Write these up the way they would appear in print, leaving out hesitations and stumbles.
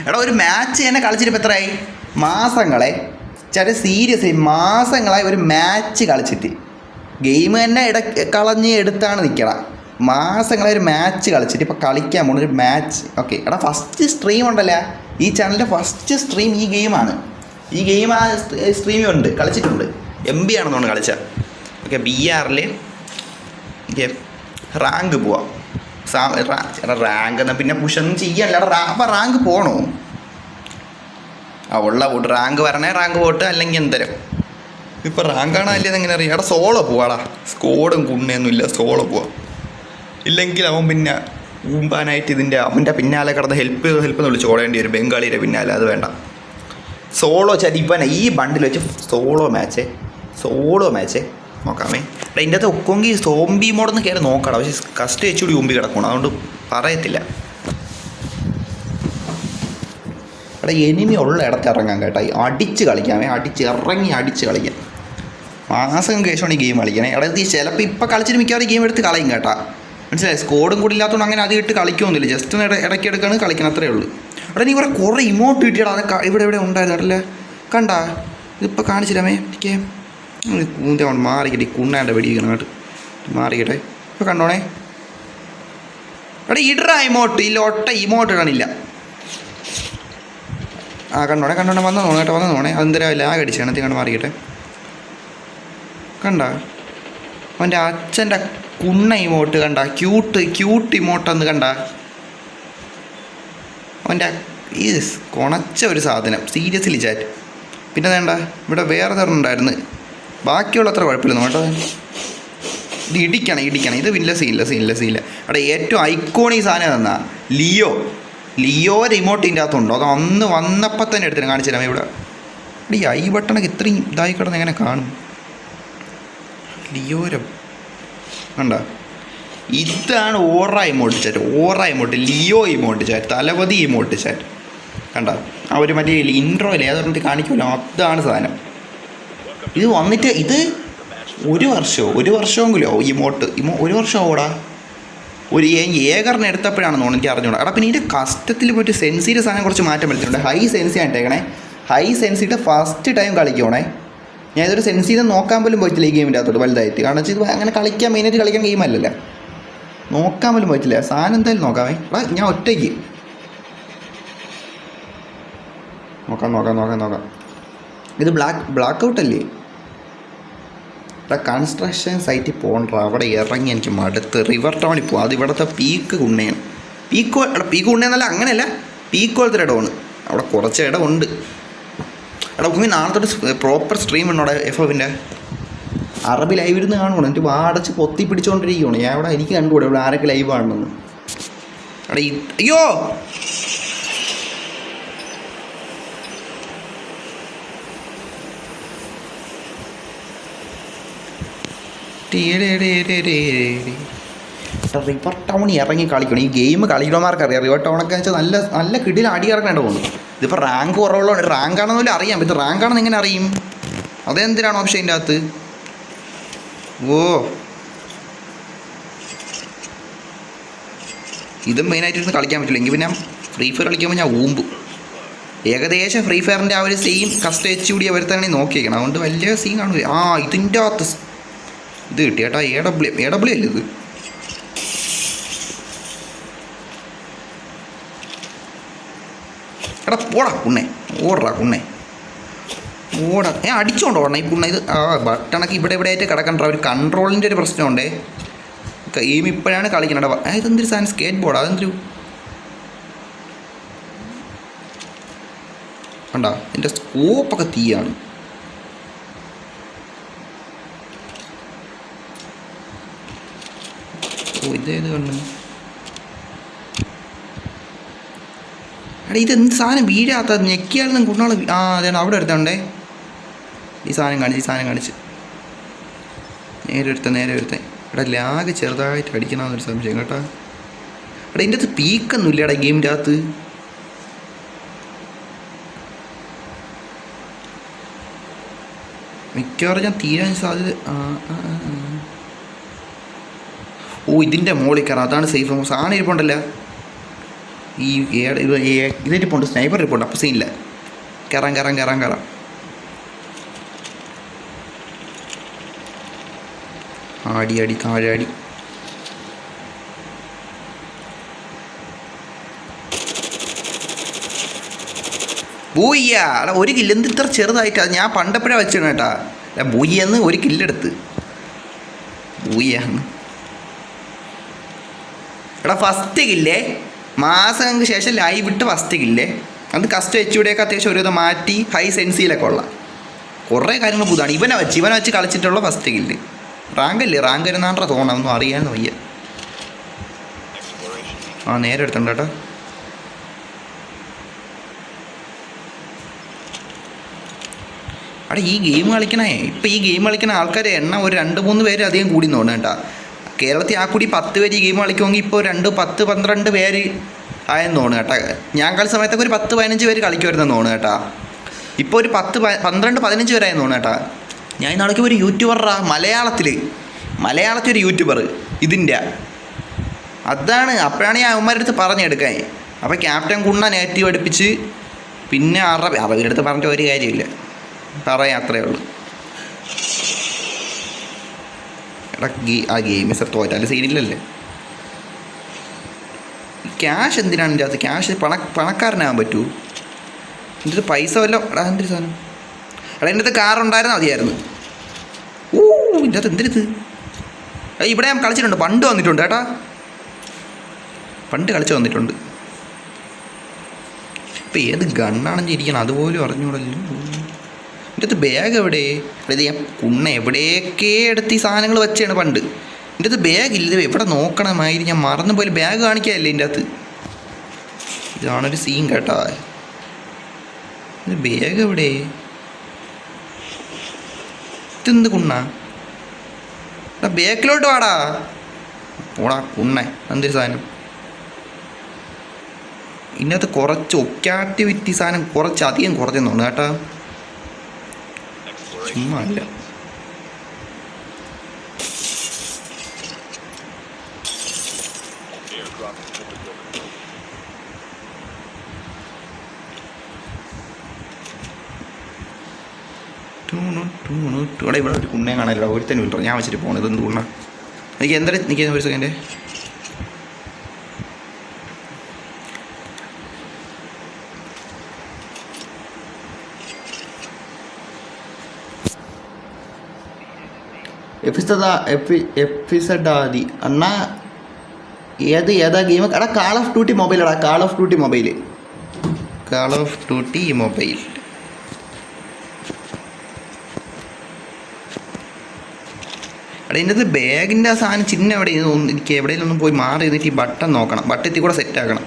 എടാ ഒരു മാച്ച് തന്നെ കളിച്ചിട്ട് എത്രയായി? മാസങ്ങളെ ചേട്ടാ, സീരിയസ്ലി മാസങ്ങളായി ഒരു മാച്ച് കളിച്ചിട്ട്. ഗെയിം തന്നെ കളഞ്ഞ് എടുത്താണ് നിൽക്കണം. മാസങ്ങളെ ഒരു മാച്ച് കളിച്ചിട്ട് ഇപ്പോൾ കളിക്കാൻ പോകുന്ന ഒരു മാച്ച്. ഓക്കെ എടാ, ഫസ്റ്റ് സ്ട്രീം ഉണ്ടല്ലോ ഈ ചാനലിൻ്റെ ഫസ്റ്റ് സ്ട്രീം ഈ ഗെയിമാണ്. ഈ ഗെയിം ആ സ്ട്രീമുണ്ട്, കളിച്ചിട്ടുണ്ട്. MB ആണെന്ന് തോന്നുന്നു കളിച്ച. ഓക്കെ BR ഓക്കെ റാങ്ക് പോവാം. റാങ്ക് എന്നാൽ പിന്നെ പുഷൊന്നും ചെയ്യാനില്ല. അപ്പോൾ റാങ്ക് പോകണോ? ഉള്ള പോട്ട് റാങ്ക് വരണേ റാങ്ക് പോട്ട്, അല്ലെങ്കിൽ എന്തരം. ഇപ്പോൾ റാങ്കാണോ അല്ലേന്ന് എങ്ങനെ അറിയാം? എടാ സോളോ പോവാടാ, സ്കോഡും കുണ്ണയൊന്നും ഇല്ല, സോളോ പോവാം. ഇല്ലെങ്കിൽ അവൻ പിന്നെ ഊമ്പാനായിട്ട് അവൻ്റെ പിന്നാലെ കിടന്ന് ഹെൽപ്പ് എന്ന് വിളിച്ച് ഓടേണ്ടി വരും, ബംഗാളിയുടെ പിന്നാലെ. അത് വേണ്ട. സോളോ ഇവനെ ഈ ബണ്ടിൽ വെച്ച് സോളോ മാച്ച് നോക്കാമേ. എടാ ഇതിൻ്റെ അകത്ത് ഒക്കെങ്കിൽ സോംബി മോഡൊന്ന് കയറി നോക്കണം. പക്ഷേ കസ്റ്റ് വെച്ചുകൂടി ഊമ്പി കിടക്കണം, അതുകൊണ്ട് പറയത്തില്ല. എടാ എനിമി ഉള്ള ഇടത്ത് ഇറങ്ങാൻ കേട്ടോ, അടിച്ച് കളിക്കാമേ. അടിച്ച് കളിക്കാം. മാസം കേശമാണ് ഈ ഗെയിം കളിക്കണേ. എടാ ചിലപ്പോൾ ഇപ്പം കളിച്ചിട്ട് മിക്കവാറും ഗെയിം എടുത്ത് കളയും കേട്ടാ, മനസ്സിലായി? സ്കോഡും കൂടി ഇല്ലാത്തതുകൊണ്ട് അങ്ങനെ അത് ഇട്ട് കളിക്കൊന്നുമില്ല, ജസ്റ്റ് ഒന്ന് ഇടയ്ക്ക് എടുക്കാണ് കളിക്കണം, അത്രേ ഉള്ളൂ. എടാ നീ ഇവിടെ കുറേ ഇമോട്ട് കിട്ടിയടാ, അത് ഇവിടെ ഉണ്ടായിരുന്നു അല്ലേ? കണ്ടാ? ഇതിപ്പോൾ കാണിച്ചില്ലാമേ എനിക്ക് കൂന്തേ മാറിക്കട്ടെ, കുണ്ണാൻ്റെ വെടിക്കണം കേട്ട് മാറിക്കട്ടെ. ഇപ്പോൾ കണ്ടോണേ. എടാ ഇടറാ ഇമോട്ട്, ഇല്ല ഒട്ട ഇമോട്ട് ഇടണില്ല. കണ്ടോണേ വന്നു തോണേ. അതെന്തരാ ലാഗ് അടിച്ചാണ്, കണ്ട് മാറിക്കട്ടെ. കണ്ട അവൻ്റെ അച്ഛൻ്റെ കുണ്ണ ഇമോട്ട് കണ്ട, ക്യൂട്ട് ഇമോട്ടെന്ന് കണ്ട. അവൻ്റെ ഈ കൊണച്ച ഒരു സാധനം, സീരിയസ്ലി ചാറ്റ്. പിന്നെ വേണ്ട ഇവിടെ വേറെ തരണുണ്ടായിരുന്നു, ബാക്കിയുള്ള അത്ര കുഴപ്പമില്ല കേട്ടോ. ഇത് ഇടിക്കണം. ഇത് ഇല്ല സീനില്ല. അവിടെ ഏറ്റവും ഐക്കോണി സാധനം തന്നാ ലിയോ റിമോട്ടിൻ്റെ അകത്തുണ്ടോ? അത് അന്ന് വന്നപ്പോൾ തന്നെ എടുത്തിട്ട് കാണിച്ചു തരാം. ഇവിടെ ഈ ഐ ബട്ടണൊക്കെ ഇത്രയും ഇതായി കിടന്ന് എങ്ങനെ കാണും? ലിയോരം കണ്ട, ഇതാണ് aura emote, Leo emote chat, Thalapathy emote chat. കണ്ട ആ ഒരു മറ്റേ ഇൻട്രോയില്ലേ അതൊക്കെ കാണിക്കുമല്ലോ, അതാണ് സാധനം. ഇത് വന്നിട്ട് ഇത് ഒരു വർഷമെങ്കിലോ ഇമോട്ട് ഒരു വർഷം ഓടാ. ഒരു ഏകറിനെ എടുത്തപ്പോഴാണെന്ന് തോന്നുന്നു, എനിക്ക് അറിഞ്ഞോളാം. എടാ പിന്നെ ഇതിൻ്റെ കസ്റ്റത്തിൽ പോയിട്ട് സെൻസിയുടെ സാധനം കുറച്ച് മാറ്റം വരുത്തിട്ടുണ്ട്. ഹൈ സെൻസി ആയിട്ടേക്കണേ. ഹൈ സെൻസിയുടെ ഫസ്റ്റ് ടൈം കളിക്കണേ. ഞാൻ ഇതൊരു സെൻസിയിൽ നോക്കാൻ പോലും പോയിട്ടില്ല ഈ ഗെയിമിൻ്റെ അകത്തോട്ട് വലുതായിട്ട്. കാരണം വെച്ചാൽ ഇത് അങ്ങനെ മെയിനായിട്ട് കളിക്കാൻ ഗെയിമല്ലല്ലോ, നോക്കാൻ പോലും പോയിട്ടില്ല. സാധനം എന്തായാലും നോക്കാമേ. എടാ ഞാൻ ഒറ്റയ്ക്ക് നോക്കാം. ഇത് ബ്ലാക്ക് ഔട്ടല്ലേ? കൺസ്ട്രക്ഷൻ സൈറ്റിൽ പോകണ്ട, അവിടെ ഇറങ്ങി എനിക്ക് മടുത്ത്. റിവർ ടൗണിൽ പോകും, അത് ഇവിടുത്തെ പീക്ക് കുണ്ണയാണ്. പീക്ക് കുണ്ണയെന്നല്ല, അങ്ങനെയല്ല, പീക്ക് പോലത്തെ ഇടമാണ്. അവിടെ കുറച്ച് ഇടമുണ്ട്. എടാ ഉമ്മി നാളെ തൊട്ട് പ്രോപ്പർ സ്ട്രീം ഉണ്ടോ FFൻ്റെ? അറബി ലൈവ് ഇരുന്ന് കാണുകയാണ്. എന്നിട്ട് വാടച്ച് പൊത്തി പിടിച്ചുകൊണ്ടിരിക്കുകയാണ്. ഞാൻ ഇവിടെ എനിക്ക് കണ്ടുകൂടെ ഇവിടെ ആരൊക്കെ ലൈവ് ആണെന്ന്. എടാ അയ്യോ റിവർ ടൗണിൽ ഇറങ്ങി കളിക്കണം. ഈ ഗെയിം കളിക്കണമാർക്കറിയാം. റിവർ ടൗണൊക്കെ വെച്ചാൽ നല്ല കിടിയിൽ അടി ഇറങ്ങേണ്ട പോകുന്നു. ഇതിപ്പോൾ റാങ്ക് കുറവുള്ളതുകൊണ്ട് റാങ്ക് ആണെന്നല്ല അറിയാം. ഇത് റാങ്ക് ആണെന്ന് എങ്ങനെ അറിയും? അതെന്തിനാണ് ഓപ്ഷൻ ഇതിൻ്റെ അകത്ത്? ഇതും മെയിനായിട്ട് ഇരുന്ന് കളിക്കാൻ പറ്റില്ല. എങ്കിൽ പിന്നെ ഫ്രീ ഫയർ കളിക്കുമ്പോൾ ഞാൻ ഊമ്പും. ഏകദേശം ഫ്രീ ഫയറിൻ്റെ ആ ഒരു സെയിം കസ്റ്റേജ് കൂടി വരുത്താണെങ്കിൽ നോക്കിയേക്കണം. അതുകൊണ്ട് വലിയ സീൻ കാണില്ല. ഇതിൻ്റെ അകത്ത് ഇത് കിട്ടി കേട്ടോ. AW അല്ലേ ഇത്? എടാ പോടാ കുണ്ണേ, ഓടാ അടിച്ചോണ്ട് ഓടണം ഈ കുണ്ണ. ഇത് ബട്ടണൊക്കെ ഇവിടെ ആയിട്ട് കിടക്കണ്ട. ഒരു കൺട്രോളിൻ്റെ ഒരു പ്രശ്നമുണ്ടേ. ഗെയിം ഇപ്പോഴാണ് കളിക്കണത്. ഇതെന്തൊരു സാധനം? Skate board. അതെന്തൊരു കണ്ടാ, എൻ്റെ സ്കോപ്പൊക്കെ തീയാണ്. ഇതേത് കണ്ണു? എടാ ഇതെന്ത് സാധനം വീഴാത്ത? ഞെക്കിയാലും കുണ്ണാൾ അതാണ് അവിടെ എടുത്തോണ്ടേ. ഈ സാധനം കാണിച്ച് നേരെ എടുത്തേ. എടാ ലാഗ് ചെറുതായിട്ട് അടിക്കണമെന്നൊരു സംശയം കേട്ടോ. എടാ ഇതിൻ്റെ അകത്ത് പീക്കൊന്നും ഇല്ലടാ ഗെയിമിൻ്റെ അകത്ത്. മിക്കവാറും ഞാൻ തീരാൻ സാധ്യത. ഇതിൻ്റെ മോളിൽ കയറാം, അതാണ് സേഫ്. സാധനം ഇരിപ്പുണ്ടല്ലോ. ഈ ഇതിരിപ്പുണ്ട്, സ്നൈപ്പർ ഇരിപ്പുണ്ട്. അപ്പോൾ സീനില്ല. കയറാം. ആടി താഴെ അടി. ബൂയ്യ അല്ല, ഒരു കില്ല് എന്ത് ഇത്ര ചെറുതായിട്ട്? അത് ഞാൻ പണ്ടപ്പോഴേ വെച്ചിരുന്നു കേട്ടാ. അല്ല ബൂയ്യെന്ന് ഒരു കില്ലെടുത്ത്. ബൂയ്യാന്ന് എടാ ഫസ്റ്റ് കില്ലേ മാസങ്ങൾക്ക് ശേഷം ലൈവ് ഇട്ട് ഫസ്റ്റ് കില്ലേ. അത് കസ്റ്റ് HUDയൊക്കെ അത്യാവശ്യം ഒരു വിധം മാറ്റി ഹൈ സെൻസിയിലൊക്കെ ഉള്ള കുറേ കാര്യങ്ങൾ പുതാണ്. ഇവനെ വെച്ച് കളിച്ചിട്ടുള്ള ഫസ്റ്റ് കില്ല്. റാങ്ക് വരുന്നാണ്ടാ തോന്നണം, ഒന്നും അറിയാമെന്ന് വയ്യ. നേരെ എടുത്തുണ്ട് കേട്ടോ. അവിടെ ഈ ഗെയിം കളിക്കണ ആൾക്കാരെ എണ്ണം ഒരു 2-3 പേര് അധികം കൂടി തോന്നുന്നു കേട്ടോ. കേരളത്തിൽ ആ കൂടി 10 പേര് ഈ ഗെയിം കളിക്കുമെങ്കിൽ ഇപ്പോൾ 10-12 പേര് ആയെന്ന് തോന്നുന്നു കേട്ടോ. ഞാൻ കളിച്ച സമയത്തൊക്കെ ഒരു 10-15 പേര് കളിക്കുമായിരുന്നെന്ന് തോന്നുന്നു കേട്ടോ. ഇപ്പോൾ ഒരു 10-12-15 പേരായെന്ന് തോന്നുന്നു കേട്ടോ. ഞാൻ ഇന്നാളേക്ക് ഒരു യൂട്യൂബറാ മലയാളത്തിൽ ഒരു യൂട്യൂബർ ഇതിൻ്റെ അതാണ്. അപ്പോഴാണ് ഞാൻ അവന്മാരുടെ അടുത്ത് പറഞ്ഞെടുക്കാൻ. അപ്പോൾ ക്യാപ്റ്റൻ കുണ്ണ നെഗറ്റീവ് അടുപ്പിച്ച് പിന്നെ അവരുടെ അടുത്ത് പറഞ്ഞിട്ട് ഒരു കാര്യമില്ല, പറയാം അത്രയേ ഉള്ളൂ. എടാ ആ ഗെയിം സർ തോറ്റാലും സീനില്ലല്ലേ. ക്യാഷ് എന്തിനാണ് ഇതിൻ്റെ അകത്ത്? ക്യാഷ് പണക്കാരനാകാൻ പറ്റൂ? എൻ്റെ അടുത്ത് പൈസ വല്ലോ. എടാ എന്തൊരു സാധനം. എടാ എൻ്റെ അടുത്ത് കാറുണ്ടായിരുന്നാൽ മതിയായിരുന്നു. ഇതിൻ്റെ അകത്ത് എന്തിനത്? ഇവിടെ ഞാൻ കളിച്ചിട്ടുണ്ട്, പണ്ട് വന്നിട്ടുണ്ട് കേട്ടാ, പണ്ട് കളിച്ച് വന്നിട്ടുണ്ട്. ഇപ്പം ഏത് ഗണ്ണാണെന്ന് ഇരിക്കണം അതുപോലും അറിഞ്ഞൂടല്ലോ. എൻ്റെ അടുത്ത് ബാഗ് എവിടെ? അതായത് ഞാൻ എവിടെയൊക്കെ എടുത്ത് ഈ സാധനങ്ങൾ വെച്ചാണ് പണ്ട്. എൻ്റെ അടുത്ത് ബാഗില്ല, എവിടെ നോക്കണമായിരുന്നു, ഞാൻ മറന്നു പോയി. ബാഗ് കാണിക്കാമല്ലേ എൻ്റെ അകത്ത്? ഇതാണൊരു സീൻ കേട്ടാ. ബാഗ് എവിടെ? ഇതെന്ത് കുണ്ണ? ബാക്കിലോട്ട് വാടാ. ഓടാ കുണ്ണ, എന്തൊരു സാധനം. ഇതിനകത്ത് കുറച്ച് ഒക്യാക്ടിവിറ്റി സാധനം കുറച്ചധികം കുറച്ചെന്ന് തോന്നുന്നു കേട്ടാ, ചുമ്മാ അല്ല. ഇവിടെ ഒരു കുണ്ണയെ കാണാനില്ല, ഒരുത്തന്നെ വിട്ടോ. ഞാൻ വെച്ചിട്ട് പോകണം. ഇതൊന്നും കുണ്ണ എനിക്ക് എന്തായാലും നിൽക്കുന്ന ഒരു സെക്കൻഡ്. എഫിസഡാദി അണ്ണാ ഏതാ ഗെയിം? എടാ കാൾ ഓഫ് ഡ്യൂട്ടി മൊബൈൽ. എടാ കാൾ ഓഫ് ഡ്യൂട്ടി മൊബൈൽ. എടാ ഇതിൻ്റെ ബാഗിൻ്റെ ആ സാധനം ചിഹ്നം എവിടെ? എനിക്ക് എവിടെയെങ്കിലും പോയി മാറി എന്നിട്ട് ഈ ബട്ടൺ നോക്കണം, ബട്ടത്തിൽ കൂടെ സെറ്റാക്കണം.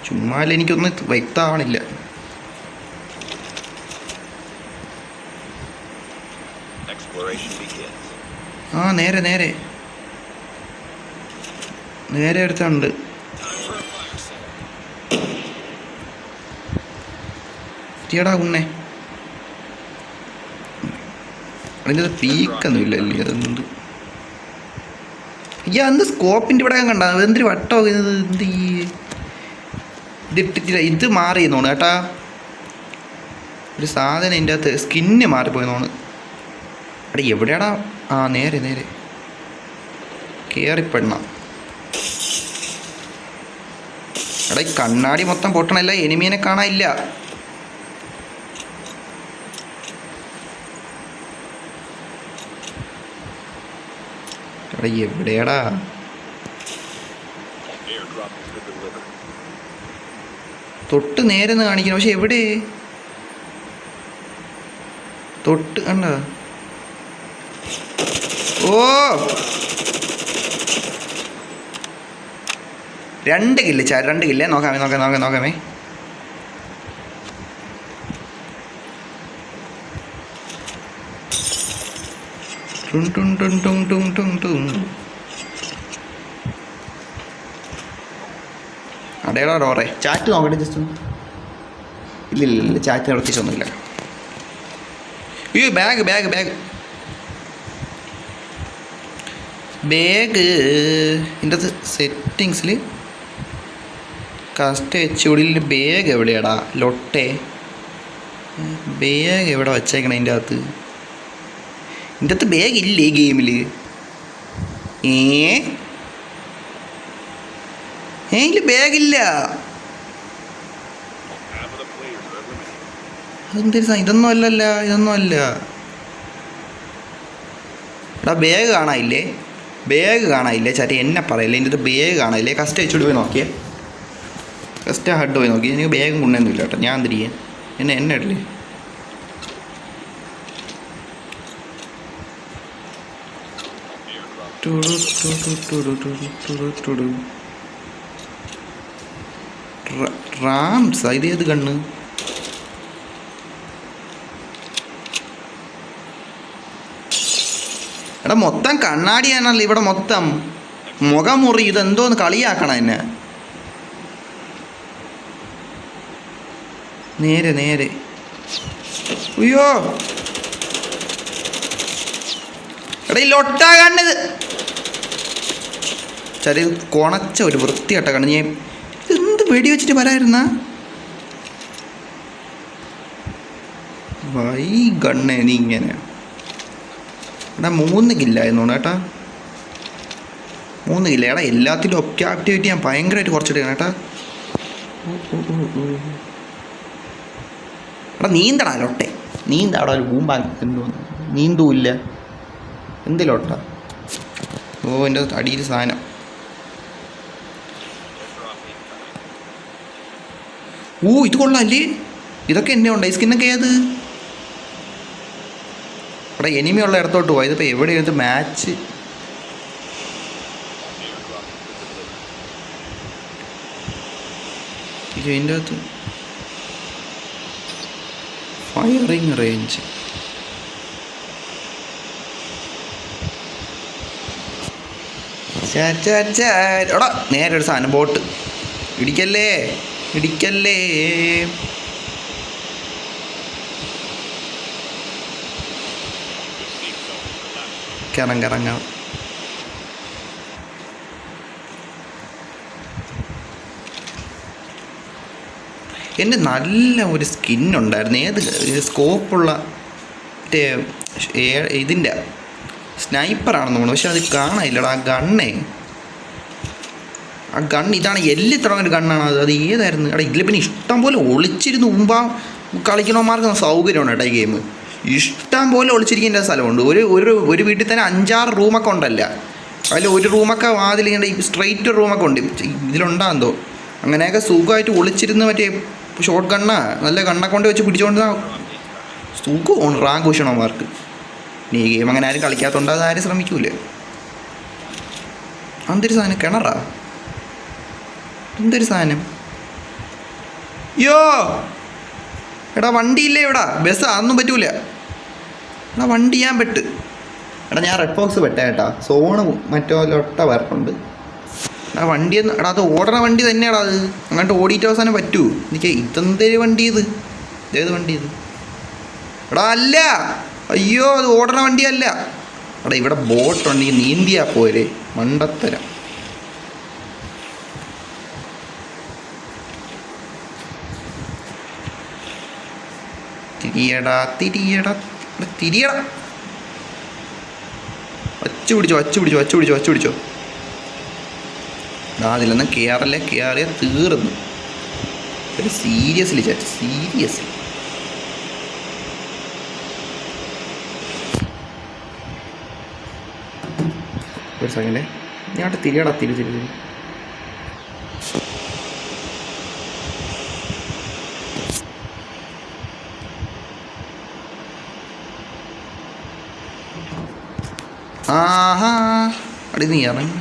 ചുമ്മാ എനിക്കൊന്നും വ്യക്തമാവണില്ല. നേരെ എടുത്തുണ്ട്. ടാ കുണ്ണേ, അതിൻ്റെ അത് പീക്കൊന്നും ഇല്ലല്ലേ? അതെന്ത് എന്ത് സ്കോപ്പിൻ്റെ ഇവിടെ കണ്ട എന്തൊരു വട്ടോ ഇത്? ഇതിട്ടിട്ടില്ല, ഇത് മാറി തോന്നുന്നു കേട്ടാ. ഒരു സാധനം ഇതിൻ്റെ അകത്ത് സ്കിന്ന് മാറിപ്പോയി തോന്നുന്നു. എടാ എവിടെയാടാ? നേരെ കയറിപ്പെടണ. എടാ ഈ കണ്ണാടി മൊത്തം പൊട്ടണല്ല, എനിമീനെ കാണാനില്ല. എടാ എവിടെയാടാ? തൊട്ട് നേരെ കാണിക്കണം, പക്ഷെ എവിടെ? തൊട്ട് കണ്ട. ഓ 2 കില്ല് 2 കില്ലേ. നോക്കാമേ. അടയാളോ ഡോറേ. ചാറ്റ് നോക്കട്ടെ ജസ്റ്റ്. ഇല്ല ചാറ്റ് പ്രത്യേകിച്ചൊന്നുമില്ല. അയ്യോ ബാഗ് ഇതിൻ്റെ സെറ്റിങ്സിൽ കസ്റ്റ് എച്ചുടിയിൽ ബാഗ് എവിടെയാടാ ലൊട്ടെ? ബാഗ് എവിടെ വച്ചേക്കണേ ഇതിൻ്റെ അകത്ത്? ഇതിൻ്റെ അകത്ത് ബാഗ് ഇല്ലേ ഈ ഗെയിമിൽ? ഇതിൽ ബാഗില്ല. അതെന്തൊരു ഇതൊന്നും അല്ലല്ല, ഇതൊന്നും അല്ല. എടാ ബാഗ് കാണാനില്ലേ? ബാഗ് കാണാനില്ലേ ചാറ്റി? എന്നെ പറയില്ലേ എൻ്റെ അടുത്ത് ബാഗ് കാണാനില്ലേ? കസ്റ്റ് അയച്ചുകൊണ്ട് പോയി നോക്കിയേ, കസ്റ്റ് ഹഡ് പോയി നോക്കി. എനിക്ക് ബാഗും കൊണ്ടൊന്നും ഇല്ല കേട്ടോ. ഞാൻ തിരികെ എന്നെ ഇടല്ലേ? റാംസ് ഇത് ഏത് കണ്ണ്? എടാ മൊത്തം കണ്ണാടിയാണല്ലോ ഇവിടെ, മൊത്തം മുഖമുറി. ഇതെന്തോന്ന് കളിയാക്കണം എന്നെ? നേരെ നേരെ. അയ്യോ എടാ ഈ ലൊട്ടാ കണ്ണത് ചരി കൊണച്ച ഒരു വൃത്തിയാട്ട കണ്ണ്. ഞാൻ ഇതെന്ത് വെടി വെച്ചിട്ട് വരായിരുന്ന വൈ ഗണ്ണേ നീ ഇങ്ങനെ? എടാ 3 കില്ലായിരുന്നു കേട്ടാ, 3 കില്ല. എടാ എല്ലാത്തിലും ഒക്കെ ആക്ടിവിറ്റി ഞാൻ ഭയങ്കരമായിട്ട് കുറച്ചിട്ടാണ് കേട്ടാ. എടാ നീന്തടാ ലൊട്ടെ, നീന്താടാ. ഒരു കൂമ്പാൻ എന്തോന്ന് നീന്തൂല്ല എന്തിലോട്ടാ? ഓ എൻ്റെ അടിയിൽ സാധനം. ഇത് കൊള്ളാല്ലേ? ഇതൊക്കെ എന്നെ ഉണ്ട്. ഈ സ്കിന്നൊക്കെ ഏത്? ഇവിടെ എനിമിയുള്ള ഇടത്തോട്ട് പോയി. ഇതിപ്പോൾ എവിടെയാണ് മാച്ച്? ഇതിൻ്റെ അകത്ത് ഫയറിങ് റേഞ്ച്. എടാ നേരെ ഒരു സാധനം ബോട്ട്. ഇടിക്കല്ലേ ഇടിക്കല്ലേ. കിറങ്ങ എൻ്റെ നല്ല ഒരു സ്കിന്നുണ്ടായിരുന്നു. ഏത് സ്കോപ്പുള്ള മറ്റേ ഇതിൻ്റെ സ്നൈപ്പറാണെന്ന് തോന്നുന്നു. പക്ഷെ അത് കാണാനില്ലടാ ആ ഗണ്ണേ. ആ ഗണ്ണ് ഇതാണ് എല്ലി തുടങ്ങുന്ന ഒരു ഗണ്ണാണ്. അത് ഏതായിരുന്നു? എടാ ഇതിൽ പിന്നെ ഇഷ്ടം പോലെ ഒളിച്ചിരുന്ന് മുമ്പാ കളിക്കണമാർക്ക് സൗകര്യമാണ് കേട്ടോ ഈ ഗെയിം. ഇഷ്ടം പോലെ ഒളിച്ചിരിക്കേണ്ട സ്ഥലമുണ്ട്. ഒരു വീട്ടിൽ തന്നെ 5-6 റൂമൊക്കെ ഉണ്ടല്ല. അതിൽ ഒരു റൂമൊക്കെ വാതിലിങ്ങനെ സ്ട്രെയിറ്റ് റൂമൊക്കെ ഉണ്ട്. ഇതിലുണ്ടാകുന്നതോ അങ്ങനെയൊക്കെ സുഖമായിട്ട് ഒളിച്ചിരുന്ന് മറ്റേ ഷോർട്ട് ഗണ്ണാ നല്ല ഗണ്ണൊക്കെ കൊണ്ട് വെച്ച് പിടിച്ചുകൊണ്ട് സുഖമാണ് റാങ്ക് കുഷണമാർക്ക്. ഈ ഗെയിം അങ്ങനെ ആരും കളിക്കാത്തതുകൊണ്ട് അത് ആരും ശ്രമിക്കൂലേ. എന്തൊരു സാധനം? കിണറാ? എന്തൊരു സാധനം? യോ എടാ വണ്ടിയില്ലേ ഇവിടെ? ബസ് അതൊന്നും പറ്റൂല. എടാ വണ്ടി ഞാൻ പെട്ട്. എടാ ഞാൻ റെഡ് ബോക്സ് പെട്ട കേട്ടാ. സോണ് മറ്റോ ലൊട്ട വരട്ടുണ്ട്. എടാ വണ്ടി എടാ അത് ഓടണ വണ്ടി തന്നെയാടാ അത്. അങ്ങോട്ട് ഓടിയിട്ട് അവസാനം പറ്റൂ. എനിക്ക് ഇതെന്തൊരു വണ്ടി ഇത്? ഏത് വണ്ടി ഇത്? എടാ അല്ല, അയ്യോ അത് ഓടണ വണ്ടിയല്ല. എടാ ഇവിടെ ബോട്ടുണ്ടെങ്കിൽ നീന്തിയാ പോരെ, മണ്ടത്തരം. തിരിയടാ തിരിയടാ തിരിയടാ. വച്ചു പിടിച്ചോ. അതിലൊന്നും കയറല്ലേ, കയറിയ തീർന്നു. ഒരു സീരിയസ്ലി ചാറ്റ്, സീരിയസ്ലി. ഒരു സെക്കൻഡേ, ഞാൻ തിരിയടാ തിരി. ആഹാ അടി നീ ഇറങ്ങി.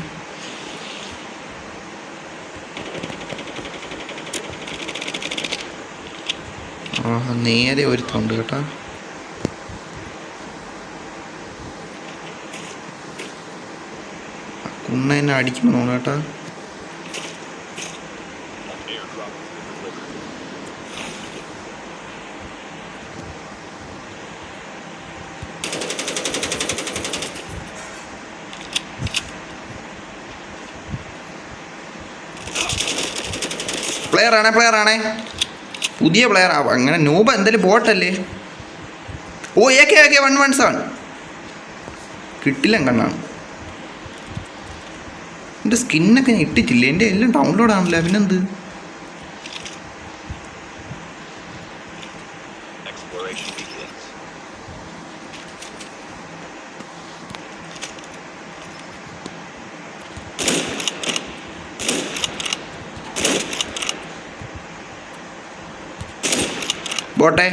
ആഹാ നേരെ ഒരുത്തുണ്ട് കേട്ടാ. കുണ്ണ എന്നെ അടിക്കുന്നു കേട്ടാ. പ്ലെയറാണേ പുതിയ പ്ലെയർ ആ അങ്ങനെ നൂബ എന്തായാലും ബോട്ടല്ലേ. ഓ AK 117 കിട്ടില്ല കണ്ണാണ്. എൻ്റെ സ്കിന്നൊക്കെ ഞാൻ ഇട്ടിട്ടില്ല, എൻ്റെ എല്ലാം ഡൗൺലോഡ് ആണല്ലോ. പിന്നെന്ത് ബോട്ടെ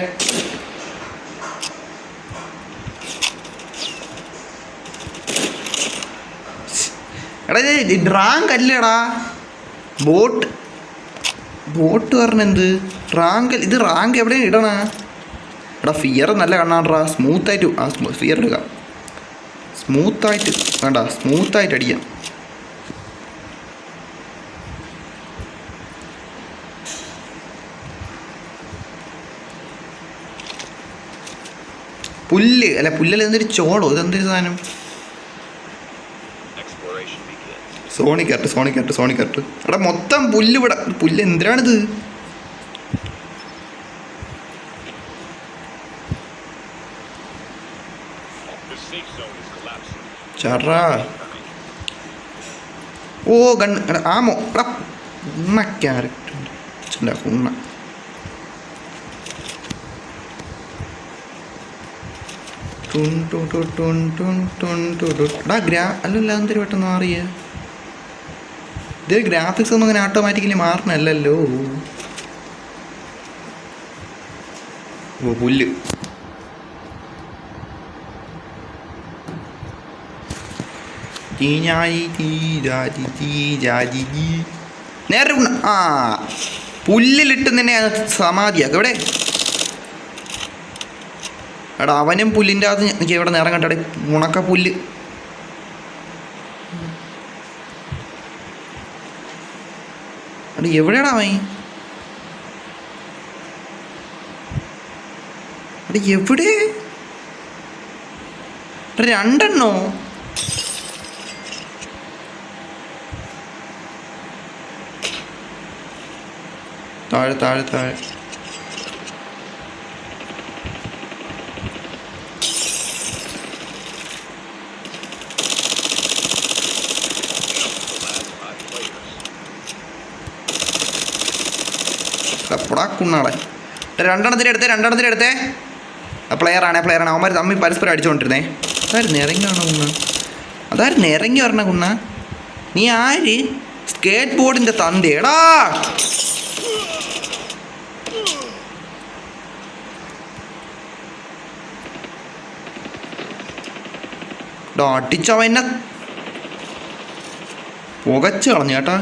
എടാ ഇത് റാങ്ക് അല്ലേടാ, ബോട്ട് പറഞ്ഞെന്ത് റാങ്ക്? ഇത് റാങ്ക് എവിടെയാണ് ഇടണ? എടാ ഫിയർ നല്ല കണ്ണാടാ, സ്മൂത്തായിട്ട് ആ ഫിയർ എടുക്കാം, സ്മൂത്തായിട്ട് വേണ്ട, സ്മൂത്തായിട്ട് അടിക്കാം. പുല്ല് അല്ല പുല്ലല്ല, എന്തൊരു ചോളോ, ഇതെന്തൊരു സാധനം? സോണിക്കട്ട് എടാ മൊത്തം പുല്ല് ഇവിടെ, പുല്ല് എന്തിനാണിത്? ചാറാ ഓ ഗണ്ണ് ആമോ എടാ ഉണ്ണ ക്യാരക്ടർ ഉണ്ണ. എടാ അല്ലല്ല എന്തൊരു പെട്ടെന്ന് മാറിയ ഇത് ഗ്രാഫിക്സ് ഒന്നും അങ്ങനെ ഓട്ടോമാറ്റിക്കലി മാറണല്ലോ. ഓ പുല്ല് നേരെ ആ പുല്ലിലിട്ട് തന്നെ സമാധിയാക്കും എവിടെ. എടാ അവനും പുല്ലിൻ്റെ അകത്ത് എനിക്ക് എവിടെ നേരം കണ്ടടെ ഉണക്ക പുല്ല്. എടാ എവിടെയാടാ അവൻ? എടാ എവിടെ? രണ്ടെണ്ണോ? താഴെ താഴെ താഴെ കുണ്ണാളെ. രണ്ടെണ്ണത്തിൻ്റെ അടുത്തേ പ്ലെയറാണ് അവന്മാർ തമ്മിൽ പരസ്പരം അടിച്ചുകൊണ്ടിരുന്നേ. അതായിരുന്നു ഇറങ്ങിയാണോ കുണ്ണ? അതായിരുന്നു ഇറങ്ങി വരണ കുണ്ണ? നീ ആര്? സ്കേറ്റ് ബോർഡിൻ്റെ തന്തേടാ. അടിച്ചവ എന്നെ പുകച്ച് കളഞ്ഞു കേട്ടാ.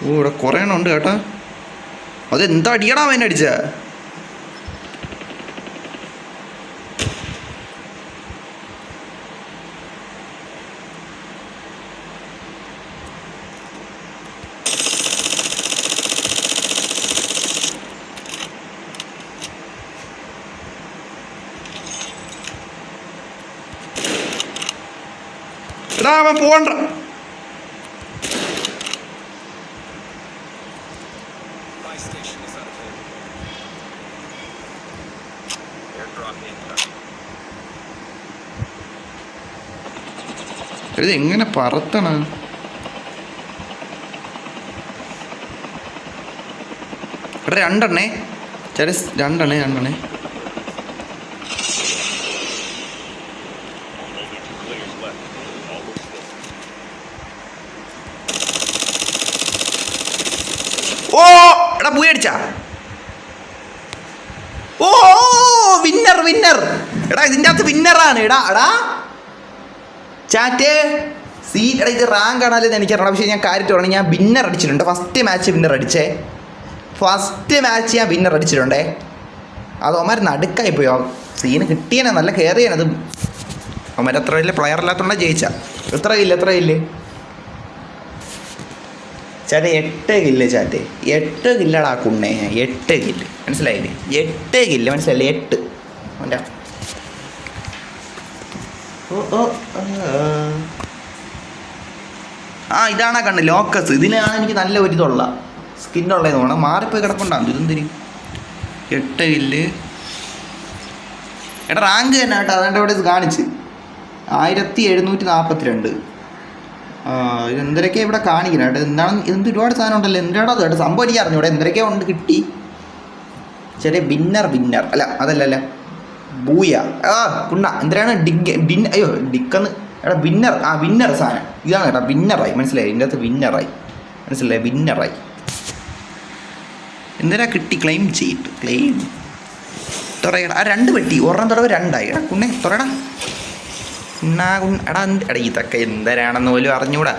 ഓ ഇവിടെ കുറേ എണ്ണം ഉണ്ട് കേട്ടാ. അതെന്താ അടിയടാ അവൻ അടിച്ച? എടാ അവൻ പോണ്ട. ഇത് എങ്ങനെ പറത്തണ? എടാ രണ്ടെണ്ണേ രണ്ടെണ്ണേ. ഓ എടാ പൂയ അടിച്ചാ. ഓ വിന്നർ എടാ ഇതിൻ്റെ അകത്ത് വിന്നറാണ്. എടാ ചാറ്റ് എടാ ഇത് റാങ്ക് ആണല്ലോ എനിക്കറിയണം. പക്ഷേ ഞാൻ കാര്യമായിട്ട് പറഞ്ഞു, ഞാൻ വിന്നർ അടിച്ചിട്ടുണ്ട്. ഫസ്റ്റ് മാച്ച് ഞാൻ വിന്നർ അടിച്ചിട്ടുണ്ടേ. അത് അവന്മാർ നടുക്കായിപ്പോയോ, സീന് കിട്ടിയനെ നല്ല കെയർ ചെയ്യാനത്. അവന്മാർ അത്ര വലിയ പ്ലെയർ അല്ലാത്തതുകൊണ്ടാണ് ജയിച്ച. എത്ര കില്ല് ചാറ്റെ? 8 കില്ല് ചാറ്റെ, 8 കില്ലടാ കുണ്ണേ. 8 കില്ല് മനസ്സിലായില്ലേ? 8 കില്ല് മനസ്സിലായില്ലേ? 8 അവൻ്റെ ഓ ആ ഇതാണ് കണ്ണ് ലോക്കസ്. ഇതിനാണ് എനിക്ക് നല്ല ഒരു ഇതുള്ള സ്കിന്നുള്ളതെന്ന് തോന്നണം. മാറിപ്പോയി കിടപ്പുണ്ടാകും ഇതെന്തിന്. 8 കില്ല്. എടാ റാങ്ക് തന്നെ കേട്ടോ. അതെൻ്റെ ഇവിടെ കാണിച്ച് 1742. ഇതെന്തരൊക്കെ ഇവിടെ കാണിക്കണം കേട്ടോ. എന്താണ് ഇതെന്ത് ഒരുപാട് സാധനം ഉണ്ടല്ലോ. എന്താണോ അത് കേട്ടോ സംഭവം എനിക്ക് അറിഞ്ഞു. ഇവിടെ എന്തൊക്കെയോ ഉണ്ട് കിട്ടി. ചെറിയ വിന്നർ അല്ല അതല്ല ബൂയ. കുണ്ണ എന്തിനാണ് അയ്യോ ഡിക്കെന്ന്. എടാ വിന്നർ സാധനം ഇതാണ് കേട്ടോ. വിന്നറായി മനസ്സിലായി. ഇതിൻ്റെ അകത്ത് വിന്നറായി മനസ്സിലായി. വിന്നറായി എന്തിനാ കിട്ടി. ക്ലെയിം ചെയ്തിട്ട് ക്ലെയിം തുറയടാ. ആ 2 പെട്ടി ഒരെണ്ണം തുറവ് 2ആയി. എടാ കുണ്ണെ തുറയടാ. എടാ ഇതൊക്കെ എന്തരാണെന്ന് പോലും അറിഞ്ഞൂടാ.